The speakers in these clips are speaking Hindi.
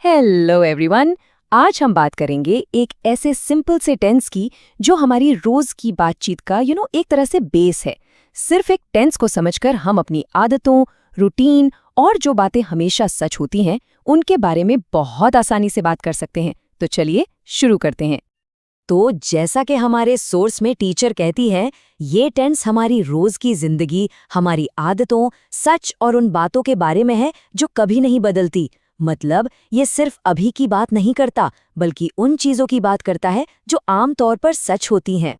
Hello everyone. आज हम बात करेंगे एक ऐसे सिंपल से टेंस की जो हमारी रोज की बातचीत का एक तरह से बेस है। सिर्फ एक टेंस को समझकर हम अपनी आदतों, रूटीन और जो बातें हमेशा सच होती हैं उनके बारे में बहुत आसानी से बात कर सकते हैं। तो चलिए शुरू करते हैं। तो जैसा कि हमारे सोर्स में टीचर कहती है, ये टेंस हमारी रोज की जिंदगी, हमारी आदतों, सच और उन बातों के बारे में है जो कभी नहीं बदलती। मतलब ये सिर्फ अभी की बात नहीं करता, बल्कि उन चीजों की बात करता है जो आम तौर पर सच होती हैं।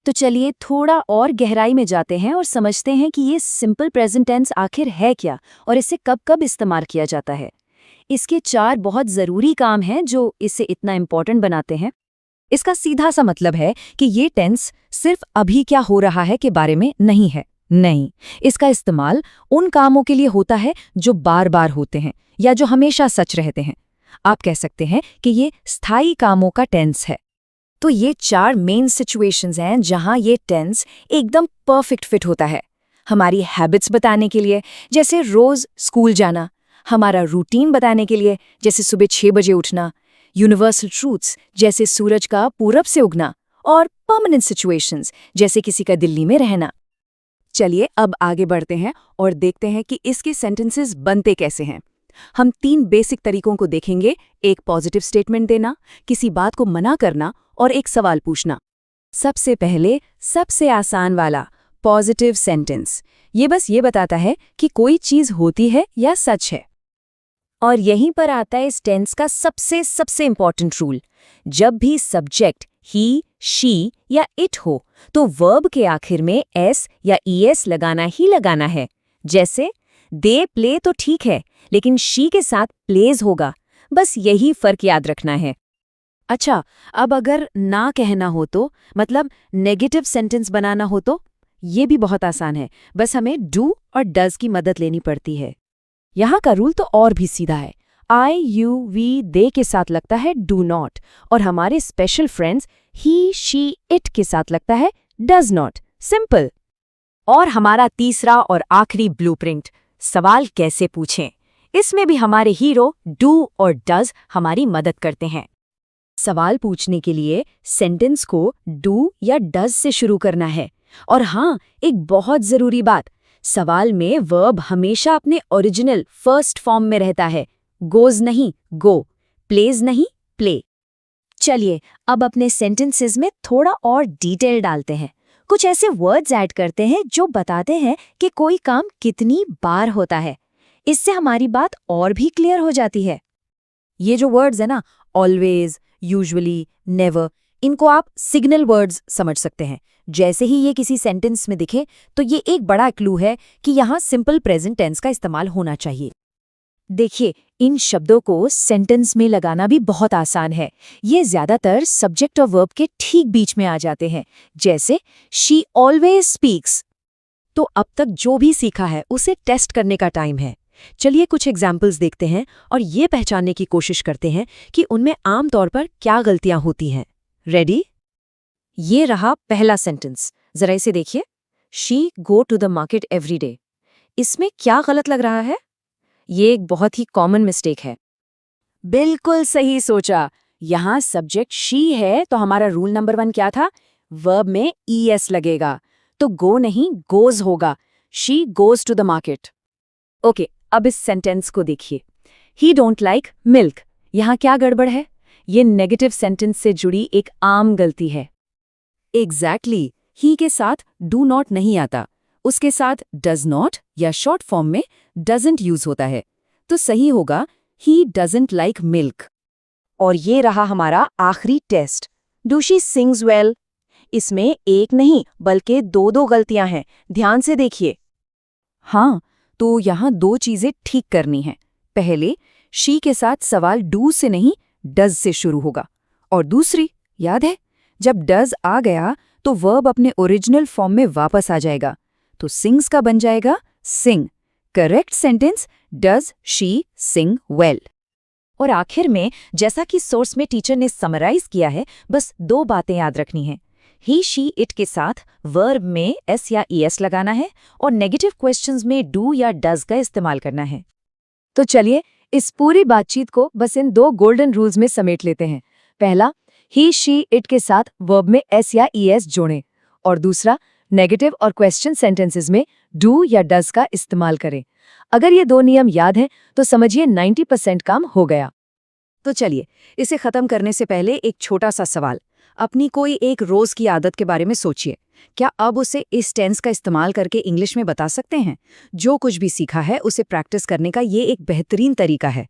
तो चलिए थोड़ा और गहराई में जाते हैं और समझते हैं कि ये सिंपल प्रेजेंट टेंस आखिर है क्या और इसे कब कब इस्तेमाल किया जाता है। इसके 4 बहुत ज़रूरी काम हैं जो इसे इतना इम्पोर्टेंट बनाते हैं। इसका सीधा सा मतलब है कि ये टेंस सिर्फ अभी क्या हो रहा है के बारे में नहीं है। नहीं, इसका इस्तेमाल उन कामों के लिए होता है जो बार बार होते हैं या जो हमेशा सच रहते हैं। आप कह सकते हैं कि ये स्थायी कामों का टेंस है। तो ये 4 मेन सिचुएशंस हैं जहां ये टेंस एकदम परफेक्ट फिट होता है। हमारी हैबिट्स बताने के लिए, जैसे रोज स्कूल जाना। हमारा रूटीन बताने के लिए, जैसे सुबह 6 बजे उठना। यूनिवर्सल ट्रूथ्स, जैसे सूरज का पूरब से उगना। और परमानेंट सिचुएशंस, जैसे किसी का दिल्ली में रहना। चलिए अब आगे बढ़ते हैं और देखते हैं कि इसके सेंटेंसेस बनते कैसे हैं। हम 3 बेसिक तरीकों को देखेंगे। एक पॉजिटिव स्टेटमेंट देना, किसी बात को मना करना और एक सवाल पूछना। सबसे पहले सबसे आसान वाला पॉजिटिव सेंटेंस। ये बस ये बताता है कि कोई चीज होती है या सच है। और यहीं पर आता है इस टेंस का सबसे इंपॉर्टेंट रूल। जब भी सब्जेक्ट ही, शी या इट हो तो वर्ब के आखिर में एस या ईएस लगाना ही लगाना है। जैसे दे प्ले तो ठीक है, लेकिन शी के साथ प्लेज होगा। बस यही फर्क याद रखना है। अच्छा, अब अगर ना कहना हो तो, मतलब नेगेटिव सेंटेंस बनाना हो तो ये भी बहुत आसान है। बस हमें डू और डज की मदद लेनी पड़ती है। यहाँ का रूल तो और भी सीधा है। आई, यू, वी, दे के साथ लगता है डू नॉट, और हमारे special friends he, she, it के साथ लगता है डज नॉट। सिंपल। और हमारा तीसरा और आखिरी ब्लूप्रिंट, सवाल कैसे पूछें। इसमें भी हमारे हीरो डू और डज हमारी मदद करते हैं। सवाल पूछने के लिए सेंटेंस को डू या डज से शुरू करना है। और हाँ, एक बहुत जरूरी बात, सवाल में वर्ब हमेशा अपने ओरिजिनल फर्स्ट फॉर्म में रहता है। गोज नहीं गो, प्लेज नहीं प्ले। चलिए अब अपने सेंटेंसेस में थोड़ा और डिटेल डालते हैं। कुछ ऐसे वर्ड्स ऐड करते हैं जो बताते हैं कि कोई काम कितनी बार होता है। इससे हमारी बात और भी क्लियर हो जाती है। ये जो वर्ड्स है ना, ऑलवेज, यूजुअली, नेवर, इनको आप सिग्नल वर्ड्स समझ सकते हैं। जैसे ही ये किसी सेंटेंस में दिखे तो ये एक बड़ा क्लू है कि यहाँ सिंपल प्रेजेंट टेंस का इस्तेमाल होना चाहिए। देखिए, इन शब्दों को सेंटेंस में लगाना भी बहुत आसान है। ये ज्यादातर सब्जेक्ट और वर्ब के ठीक बीच में आ जाते हैं। जैसे शी ऑलवेज स्पीक्स। तो अब तक जो भी सीखा है उसे टेस्ट करने का टाइम है। चलिए कुछ एग्जाम्पल्स देखते हैं और ये पहचानने की कोशिश करते हैं कि उनमें आम तौर पर क्या गलतियां होती हैं। रेडी? ये रहा पहला सेंटेंस। जरा इसे देखिए। She go to the market every day. इसमें क्या गलत लग रहा है? ये एक बहुत ही कॉमन मिस्टेक है। बिल्कुल सही सोचा। यहाँ सब्जेक्ट शी है तो हमारा रूल नंबर 1 क्या था? वर्ब में ईएस लगेगा, तो गो नहीं गोज होगा। She goes to the market. Okay, अब इस सेंटेंस को देखिए। He don't like milk. यहाँ क्या गड़बड़ है? ये नेगेटिव सेंटेंस से जुड़ी एक आम गलती है। एग्जैक्टली, ही के साथ डू नॉट नहीं आता, उसके साथ डज नॉट या शॉर्ट फॉर्म में डजंट यूज होता है। तो सही होगा ही डजंट लाइक मिल्क। और ये रहा हमारा आखिरी test, do she sings well. इसमें एक नहीं बल्कि 2 गलतियां हैं। ध्यान से देखिए। हाँ, तो यहाँ 2 चीजें ठीक करनी हैं। पहले, शी के साथ सवाल डू से नहीं डज से शुरू होगा। और दूसरी, याद है, जब डज आ गया तो वर्ब अपने ओरिजिनल फॉर्म में वापस आ जाएगा। तो सिंग्स का बन जाएगा sing. Correct sentence, does she sing well. और आखिर में, जैसा कि सोर्स में टीचर ने समराइज किया है, बस 2 बातें याद रखनी हैं। ही, शी, इट के साथ वर्ब में एस या ईएस लगाना है और नेगेटिव क्वेश्चंस में डू या डज का इस्तेमाल करना है। तो चलिए इस पूरी बातचीत को बस इन 2 गोल्डन रूल्स में समेट लेते हैं। पहला, ही शी इट के साथ वर्ब में एस या ईएस जोड़ें, और दूसरा, नेगेटिव और क्वेश्चन सेंटेंसेस में डू या डज का इस्तेमाल करें। अगर ये 2 नियम याद हैं तो समझिए 90% काम हो गया। तो चलिए, इसे खत्म करने से पहले एक छोटा सा सवाल। अपनी कोई एक रोज की आदत के बारे में सोचिए। क्या अब उसे इस टेंस का इस्तेमाल करके इंग्लिश में बता सकते हैं? जो कुछ भी सीखा है उसे प्रैक्टिस करने का ये एक बेहतरीन तरीका है।